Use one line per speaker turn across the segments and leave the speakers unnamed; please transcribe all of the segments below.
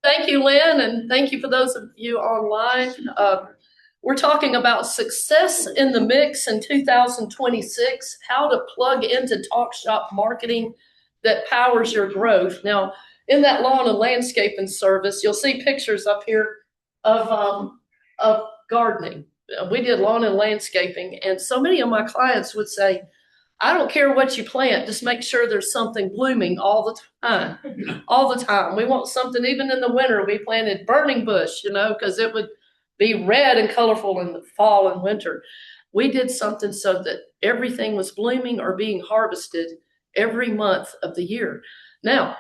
Thank you, Lynn, and thank you for those of you online. We're talking about success in the mix in 2026, how to plug into talk shop marketing that powers your growth. Now, in that lawn and landscaping service, you'll see pictures up here of gardening. We did lawn and landscaping, and so many of my clients would say, I don't care what you plant, just make sure there's something blooming all the time. All the time. We want something, even in the winter. We planted burning bush, because it would be red and colorful in the fall and winter. We did something so that everything was blooming or being harvested every month of the year. Now,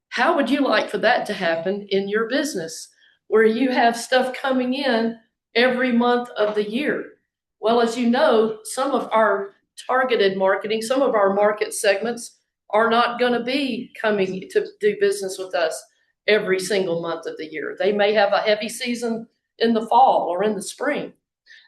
how would you like for that to happen in your business, where you have stuff coming in every month of the year? Well, as you know, some of our targeted marketing, some of our market segments are not going to be coming to do business with us every single month of the year. They may have a heavy season in the fall or in the spring.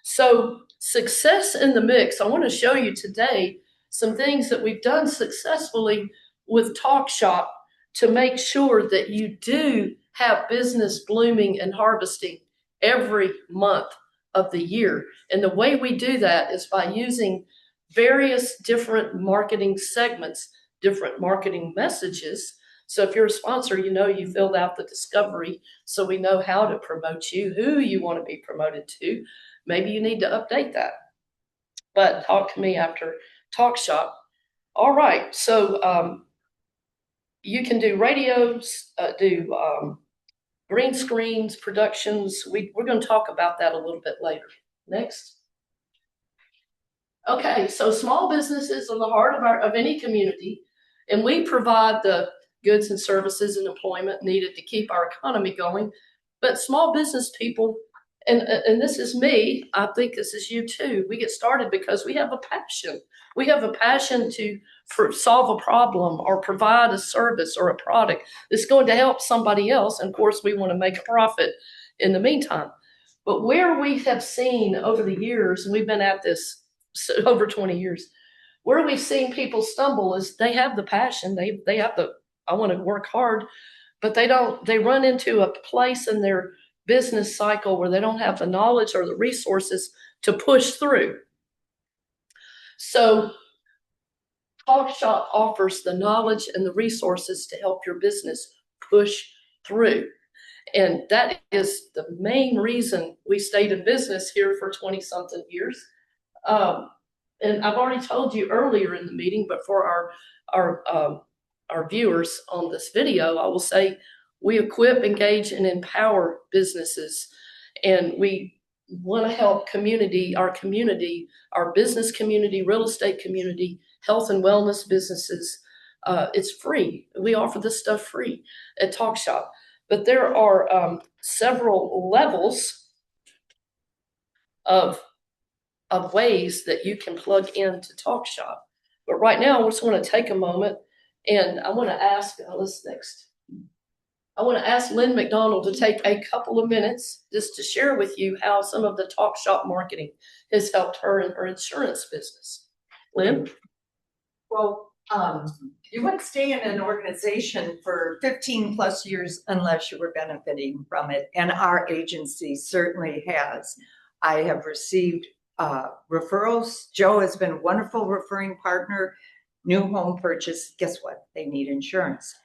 So success in the mix, I want to show you today some things that we've done successfully with TalkShop to make sure that you do have business blooming and harvesting every month of the year. And the way we do that is by using various different marketing segments, different marketing messages. So if you're a sponsor, you filled out the discovery so we know how to promote you, who you want to be promoted to. Maybe you need to update that. But talk to me after TalkShop. All right, so you can do radios, do green screens, productions. We're going to talk about that a little bit later. Next. Okay, so small businesses are the heart of any community, and we provide the goods and services and employment needed to keep our economy going. But small business people, and this is me, I think this is you too, we get started because we have a passion. We have a passion to solve a problem or provide a service or a product that's going to help somebody else. And of course, we want to make a profit in the meantime. But where we have seen over the years, and we've been at this over 20 years, where we've seen people stumble is they have the passion, they have the, I want to work hard, but they run into a place in their business cycle where they don't have the knowledge or the resources to push through. So TalkShop offers the knowledge and the resources to help your business push through. And that is the main reason we stayed in business here for 20 something years. And I've already told you earlier in the meeting, but for our viewers on this video, I will say we equip, engage, and empower businesses, and we want to help our business community, real estate community, health and wellness businesses. It's free. We offer this stuff free at TalkShop, but there are several levels of ways that you can plug into TalkShop. But right now, I just want to take a moment and I want to ask, I want to ask Lynn McDonald to take a couple of minutes just to share with you how some of the TalkShop marketing has helped her in her insurance business. Lynn?
Well, you wouldn't stay in an organization for 15 plus years unless you were benefiting from it. And our agency certainly has. I have received referrals. Joe has been a wonderful referring partner. New home purchase, guess what? They need insurance.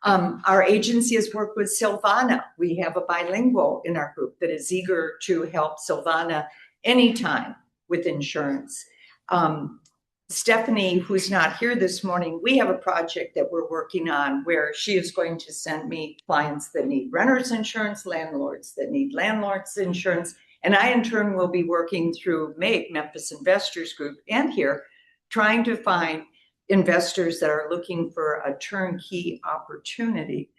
Our agency has worked with Silvana. We have a bilingual in our group that is eager to help Silvana anytime with insurance. Stephanie, who's not here this morning, we have a project that we're working on where she is going to send me clients that need renters insurance, landlords that need landlords insurance, and I in turn will be working through MAPE, Memphis Investors Group, and here, trying to find investors that are looking for a turnkey opportunity.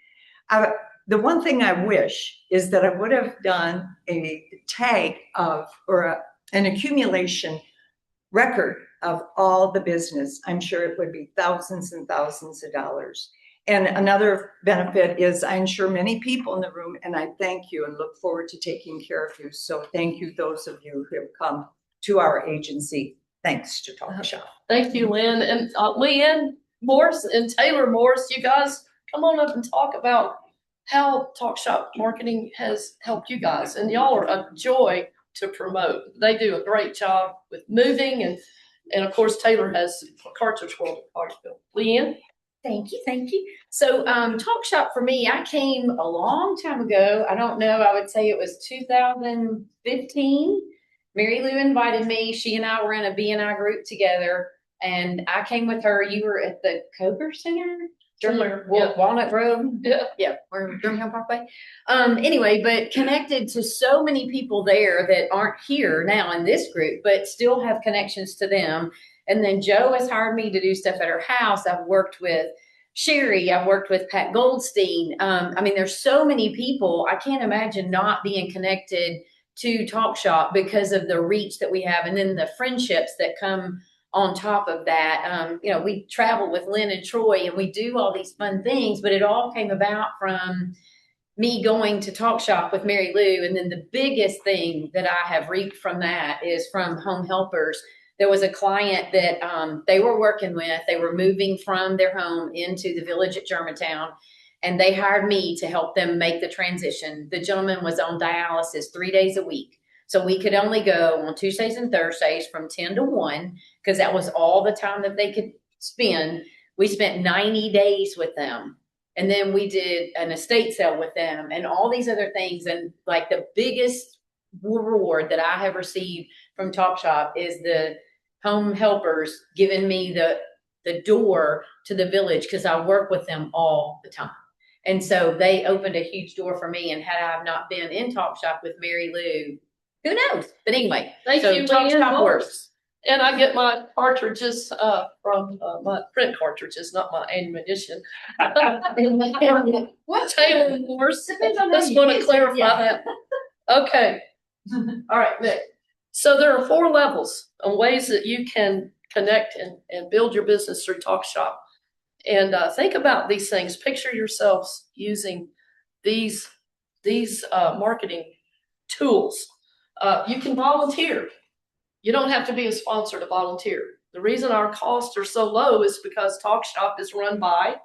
The one thing I wish is that I would have done a tag of, or an accumulation record of all the business. I'm sure it would be thousands and thousands of dollars. And another benefit is I insure many people in the room, and I thank you and look forward to taking care of you. So thank you, those of you who have come to our agency. Thanks to TalkShop.
Thank you, Lynn. And Leanne Morse and Taylor Morse, you guys come on up and talk about how Talk Shop Marketing has helped you guys. And y'all are a joy to promote. They do a great job with moving, and of course, Taylor has Cartridge World at Clarksville. Leanne?
Thank you, thank you. So, Talk Shop for me, I came a long time ago. I don't know, I would say it was 2015. Mary Lou invited me. She and I were in a B&I group together, and I came with her. You were at the Coker Center? Walnut Road. Yeah, or Birmingham Parkway. Anyway, but connected to so many people there that aren't here now in this group, but still have connections to them. And then Joe has hired me to do stuff at her house. I've worked with Sherry. I've worked with Pat Goldstein. I mean, there's so many people. I can't imagine not being connected to Talk Shop because of the reach that we have, and then the friendships that come on top of that. You know, we travel with Lynn and Troy, and we do all these fun things, but it all came about from me going to Talk Shop with Mary Lou. And then the biggest thing that I have reaped from that is from Home Helpers. There was a client that they were working with. They were moving from their home into the village at Germantown, and they hired me to help them make the transition. The gentleman was on dialysis 3 days a week. So we could only go on Tuesdays and Thursdays from 10 to 1, because that was all the time that they could spend. We spent 90 days with them. And then we did an estate sale with them and all these other things. And like the biggest reward that I have received from Talk Shop is the Home Helpers giving me the door to the village, because I work with them all the time. And so they opened a huge door for me. And had I not been in Talk Shop with Mary Lou, who knows? But anyway,
Thank you,
Talk
Leanne.
Shop works.
And I get my cartridges from my print cartridges, not my ammunition. What Taylor Morse? Just want to clarify that. Okay. All right, Nick. So there are 4 levels of ways that you can connect and build your business through Talk Shop. And think about these things. Picture yourselves using these marketing tools. You can volunteer. You don't have to be a sponsor to volunteer. The reason our costs are so low is because Talk Shop is run by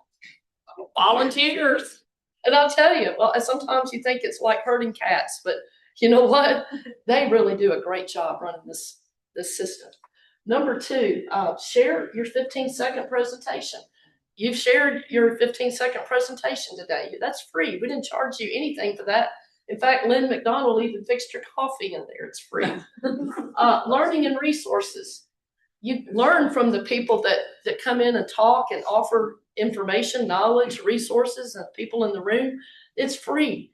volunteers. And I'll tell you, well, sometimes you think it's like herding cats, but you know what? They really do a great job running this system. Number 2, share your 15-second presentation. You've shared your 15-second presentation today. That's free. We didn't charge you anything for that. In fact, Lynn McDonald even fixed your coffee in there. It's free. Learning and resources. You learn from the people that come in and talk and offer information, knowledge, resources, and people in the room. It's free.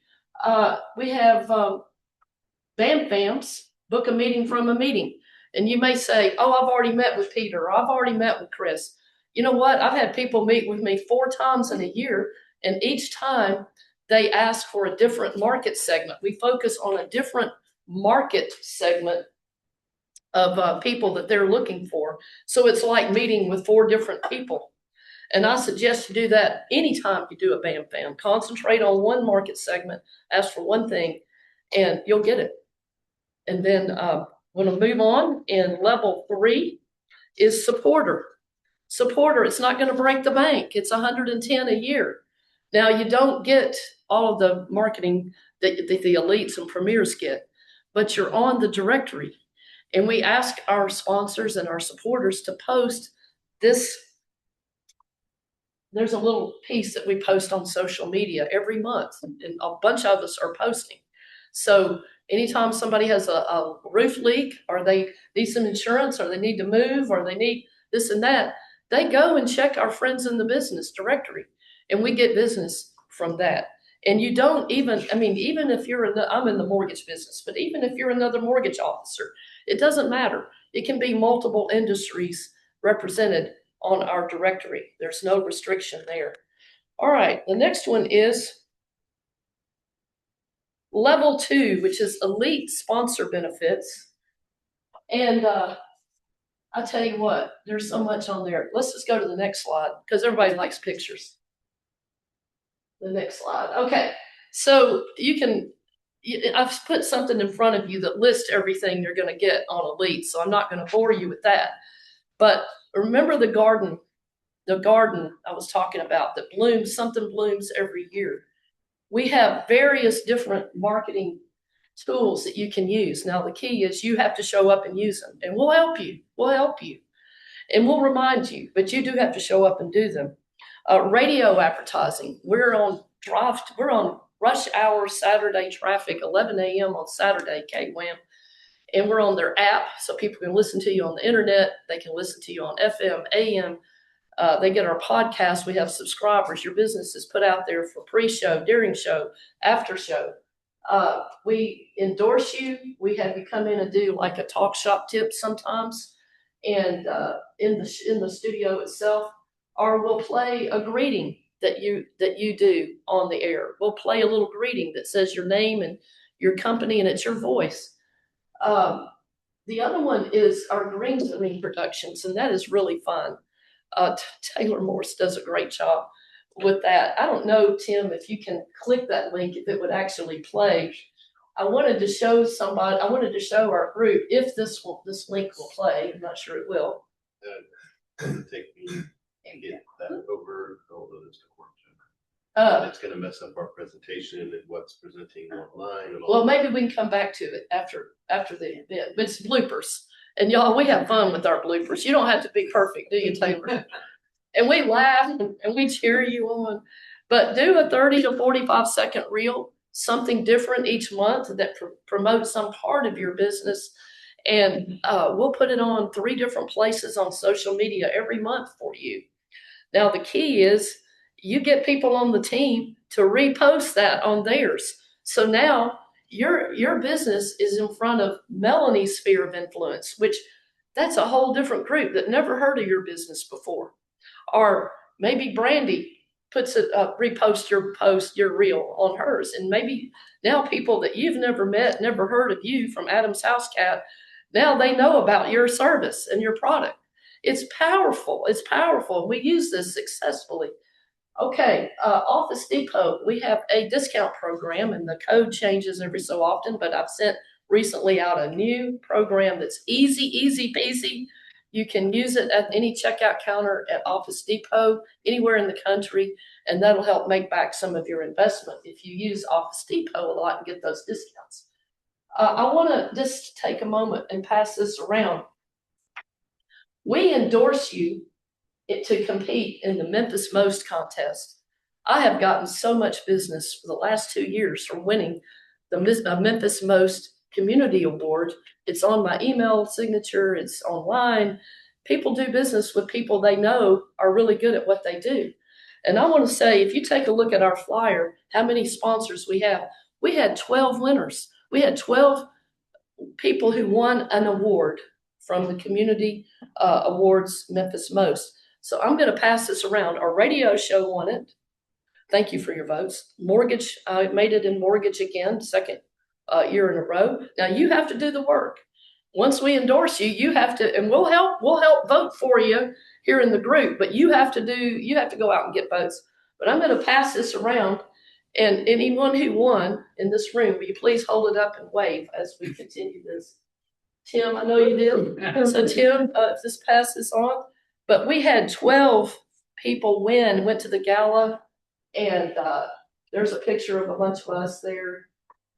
We have BAM FAMs, book a meeting from a meeting. And you may say, oh, I've already met with Peter, or I've already met with Chris. You know what? I've had people meet with me 4 times in a year, and each time they ask for a different market segment. We focus on a different market segment of people that they're looking for. So it's like meeting with 4 different people. And I suggest you do that anytime you do a BAM FAM. Concentrate on one market segment, ask for one thing, and you'll get it. And then we're going to move on. In level 3 is supporter. Supporter, it's not going to break the bank. It's 110 a year. Now, you don't get all of the marketing that the elites and premiers get, but you're on the directory. And we ask our sponsors and our supporters to post this. There's a little piece that we post on social media every month, and a bunch of us are posting. So anytime somebody has a roof leak, or they need some insurance, or they need to move, or they need this and that, they go and check our friends in the business directory, and we get business from that. And you don't even if you're I'm in the mortgage business, but even if you're another mortgage officer, it doesn't matter. It can be multiple industries represented on our directory. There's no restriction there. All right, the next one is level 2, which is elite sponsor benefits. And I tell you what, there's so much on there. Let's just go to the next slide, because everybody likes pictures. The next slide. Okay, so I've put something in front of you that lists everything you're going to get on Elite, so I'm not going to bore you with that. But remember the garden I was talking about that blooms, something blooms every year. We have various different marketing tools that you can use. Now, the key is you have to show up and use them, and we'll help you. We'll help you, and we'll remind you, but you do have to show up and do them. Radio advertising. We're on rush hour Saturday traffic, 11 a.m. on Saturday, KWAM, and we're on their app, so people can listen to you on the internet. They can listen to you on FM, AM. They get our podcast. We have subscribers. Your business is put out there for pre-show, during show, after show. We endorse you. We have you come in and do like a talk shop tip sometimes, and in the studio itself, or we'll play a greeting that you do on the air. We'll play a little greeting that says your name and your company, and it's your voice. The other one is our green screen productions, and that is really fun. Taylor Morse does a great job with that. I don't know, Tim, if you can click that link, if it would actually play. I wanted to show our group if this link will play. I'm not sure it will.
Take me and get that over, although it's
It's
going to mess up our presentation and what's presenting online.
Well, maybe we can come back to it after the event. But it's bloopers. And y'all, we have fun with our bloopers. You don't have to be perfect, do you, Taylor? And we laugh and we cheer you on. But do a 30 to 45-second reel, something different each month that promotes some part of your business. And we'll put it on 3 different places on social media every month for you. Now, the key is you get people on the team to repost that on theirs. So now your business is in front of Melanie's sphere of influence, which that's a whole different group that never heard of your business before. Or maybe Brandy puts reposts your reel on hers. And maybe now people that you've never met, never heard of you from Adam's House Cat, now they know about your service and your product. It's powerful. It's powerful. We use this successfully. Okay, Office Depot, we have a discount program, and the code changes every so often, but I've sent recently out a new program that's easy peasy. You can use it at any checkout counter at Office Depot, anywhere in the country, and that'll help make back some of your investment if you use Office Depot a lot and get those discounts. I want to just take a moment and pass this around. We endorse you to compete in the Memphis Most contest. I have gotten so much business for the last 2 years from winning the Memphis Most Community Award. It's on my email signature. It's online. People do business with people they know are really good at what they do. And I want to say, if you take a look at our flyer, how many sponsors we have. We had 12 winners. We had 12 people who won an award from the Community Awards Memphis Most. So I'm going to pass this around. Our radio show won it. Thank you for your votes. Mortgage, I made it in mortgage again, second year in a row. Now you have to do the work. Once we endorse you, you have to, and we'll help vote for you here in the group, but you have to go out and get votes. But I'm going to pass this around, and anyone who won in this room, will you please hold it up and wave as we continue this? Tim, I know you did. So Tim, just pass this on. But we had 12 people went to the gala, and there's a picture of a bunch of us there.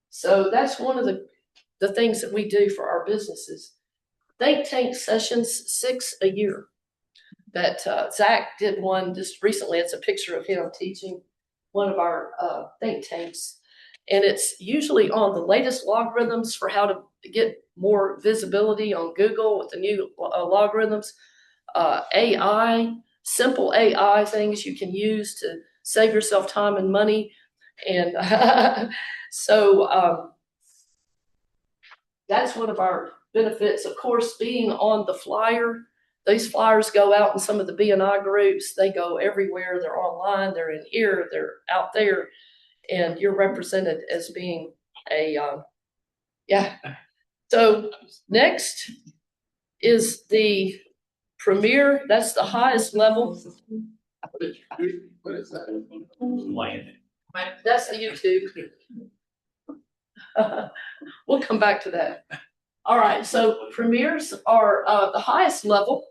So that's one of the things that we do for our businesses. Think tank sessions, 6 a year. That Zach did one just recently. It's a picture of him teaching one of our think tanks. And it's usually on the latest logarithms for how to get more visibility on Google with the new logarithms. AI, simple AI things you can use to save yourself time and money. And so that's one of our benefits. Of course, being on the flyer, these flyers go out in some of the B&I groups. They go everywhere. They're online. They're in here. They're out there. And you're represented as being a, So next is the Premier. That's the highest level.
What is that?
That's the YouTube. We'll come back to that. All right. So premiers are the highest level,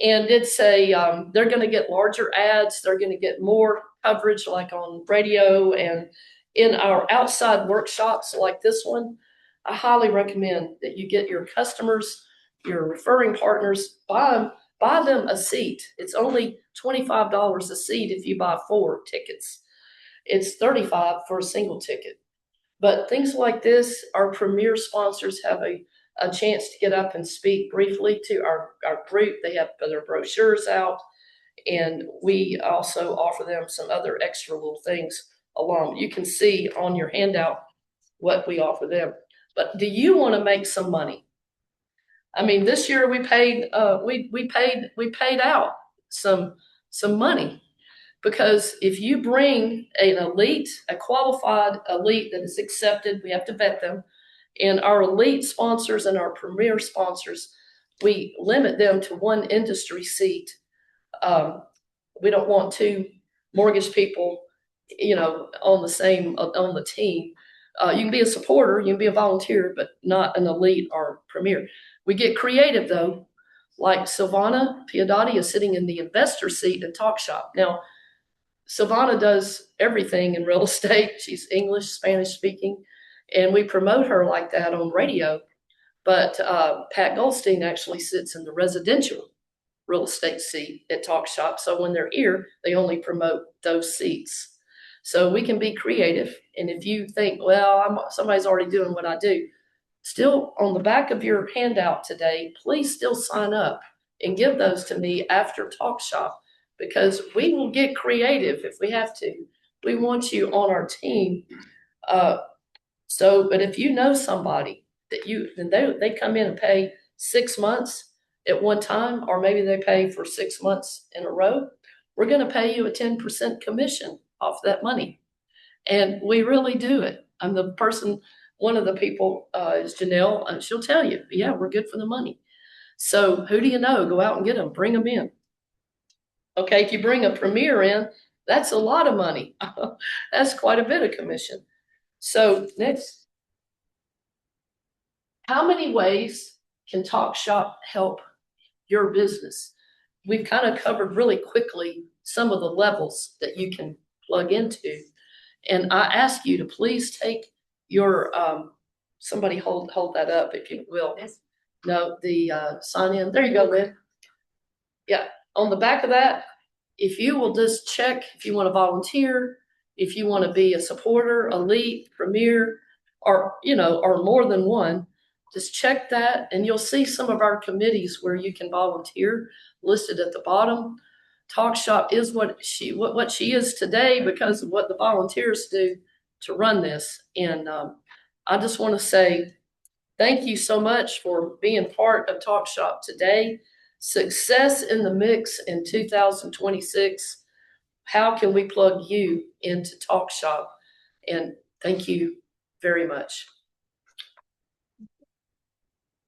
and it's they're going to get larger ads. They're going to get more coverage, like on radio and in our outside workshops like this one, I highly recommend that you get your customers, your referring partners, buy them a seat. It's only $25 a seat if you buy 4 tickets. It's $35 for a single ticket. But things like this, our premier sponsors have a chance to get up and speak briefly to our group. They have their brochures out, and we also offer them some other extra little things along. You can see on your handout what we offer them. But do you want to make some money? I mean, this year we paid out some money, because if you bring an elite, a qualified elite that is accepted, we have to vet them. And our elite sponsors and our premier sponsors, we limit them to 1 industry seat. We don't want 2 mortgage people, on the team. You can be a supporter, you can be a volunteer, but not an elite or premier. We get creative though, like Silvana Piodotti is sitting in the investor seat at Talk Shop. Now, Silvana does everything in real estate. She's English, Spanish speaking, and we promote her like that on radio. But Pat Goldstein actually sits in the residential real estate seat at Talk Shop. So when they're here, they only promote those seats. So we can be creative. And if you think, well, somebody's already doing what I do, still on the back of your handout today, please still sign up and give those to me after Talk Shop, because we will get creative if we have to. We want you on our team. But if you know somebody that they come in and pay 6 months at one time, or maybe they pay for 6 months in a row, we're going to pay you a 10% commission off that money. And we really do it. One of the people is Janelle, and she'll tell you, yeah, we're good for the money. So who do you know? Go out and get them, bring them in. Okay, if you bring a premier in, that's a lot of money. That's quite a bit of commission. So next, how many ways can Talk Shop help your business? We've kind of covered really quickly some of the levels that you can plug into. And I ask you to please take your, somebody hold that up if you will.
Yes.
No, the sign in. There you go, Lynn. Yeah, on the back of that, if you will just check if you want to volunteer, if you want to be a supporter, elite, premier, or more than one, just check that, and you'll see some of our committees where you can volunteer listed at the bottom. Talk Shop is what she is today because of what the volunteers do to run this. And I just want to say thank you so much for being part of Talk Shop today. Success in the mix in 2026. How can we plug you into Talk Shop? And thank you very much.